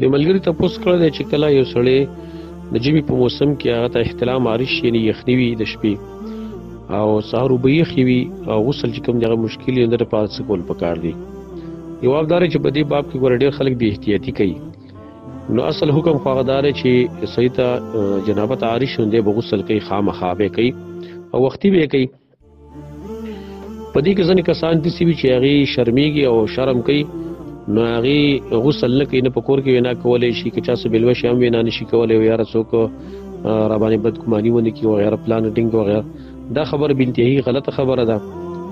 د ملګري تپوس کړی دی چې کله یو سړی د ژمي په موسم کې هغه ته احتلام عارض شي، یعنې یخني وي د شپې او سهار اوبه یخې وي او غسل چې کوم دی هغه مشکل وي، د ده لپاره څه کول پکار دي؟ جواب دا دی چې په دې باب کې ګوره ډېر خلک بې احتیاطي کوي. نو اصل حکم خو هغه دا دی چې سړي ته جنابت عارض شي نو دی به غسل کوي، خامخا به کوي او وختي به یې کوي. په دې کې ځینې کسان داسې وي چې هغې شرمېږي او شرم کوي، نو هغې غسل نه کوي، نه په کور کې وینا کولی شي، که چا څه بېلوه شي هم وینا نه شي کولی، یاره څوک راباندې بدګماني ونه کړي وغیره پلان ټینګ وغیره. دا خبره بانتهایي غلطه خبره ده.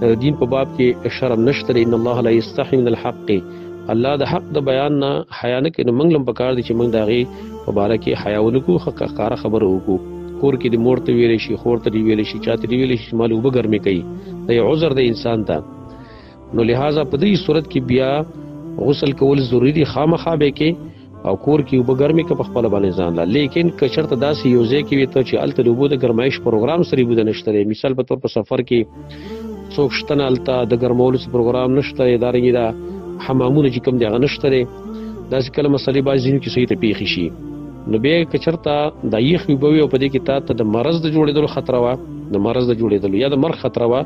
د دین په باب کې شرم نشته دی. ان الله لا یستحی من الحق، الله د حق د بیان نه حیا نه کوي. نو موږ هم پکار دي چې موږ د هغې په باره کې حیا ونه کړو، ښکاره خبره وکړو. کور کې د مور ته ویلی شي، خور ته دې ویلی شي، چا ته دې ویلی شي چې ما اوبه ګرمې کوي، دا یو عذر دی انسان ته. نو لہذا په دې صورت کې بیا غسل کول ضروري دي، خامخا به کې او کور کې اوبه ګرمې که په خپله باندې ځان له. لیکن که چېرته داسې یو ځای کې وي ته چې هلته د اوبو د ګرمایش پروګرام سره اوبه نشته دی، مثال په طور په سفر کې څوک شته نه هلته د ګرمولو څه پروګرام نشته دی، دارنګې دا حمامونه چې کوم دی هغه نشته دی، داسې کله مسلې بعضې ځینو کې سړي ته پېښې شي. نو بیا که چېرته دا یخ اوبه وي او په دې کې تا ته د مرض د جوړېدلو خطره وه، د مرض د جوړېدلو یا د مرګ خطره وه،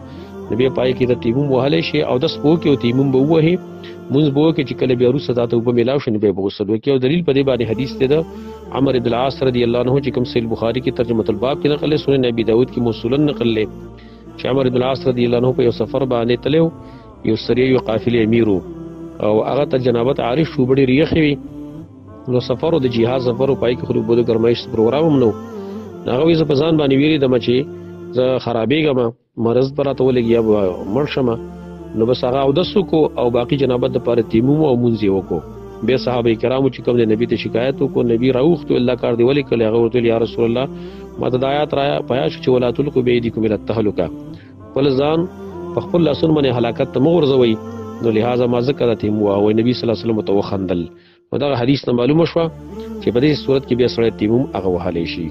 نو بیا پای کې د تیمم وهلی شي او دس به وکړي او تیمم به ووهي، مونځ به وکړي چې کله بیا وروسته دا ته اوبه میلاو شي نو بیا به غسل وکړي. او دلیل په دې باندې حدیث دی د عمر بن العاص رضی الله عنه چې کوم صحیح بخاري کې ترجمة الباب کې نقل دی، سنن ابي داود کې موصولا نقل دی چې عمر بن العاص رضی الله عنه په یو سفر باندې تللی و، یو سریه یو قافلې امیر و او هغه ته جنابت عارض شو، ډېرې یخې وي، نو سفر و د جهاد سفر و، پای کې خو د اوبو د ګرمایش پروګرام هم نه و. هغه وایي زه په ځان باندې ویرېدم چې زه خرابېږم، مرض به راته ولګي یا به مړ شم. نو بس هغه اودس وکړو او باقي جنابت دپاره تیمم او مونځ یې وکړو. بیا صحابه کرامو چې کوم دی نبي ته شکایت وکړو، نبي راوښتو الله کار دې ولې کړی؟ هغه ورته ویل یا رسول الله ما ته د آیات را پیا شو چې ولا تلقوا بایدیکم الی التهلکه، خپل ځان په خپل لاسونو باندې هلاکت ته مه غورځوئ. نو لہذا ما ځکه دا تیمم ووهوئ. نبي صلی الله علیه وسلم ورته وخندل. نو دغه حدیث نه معلومه شوه چې په دې صورت کې بیا سړی تیمم هغه وهلی شي.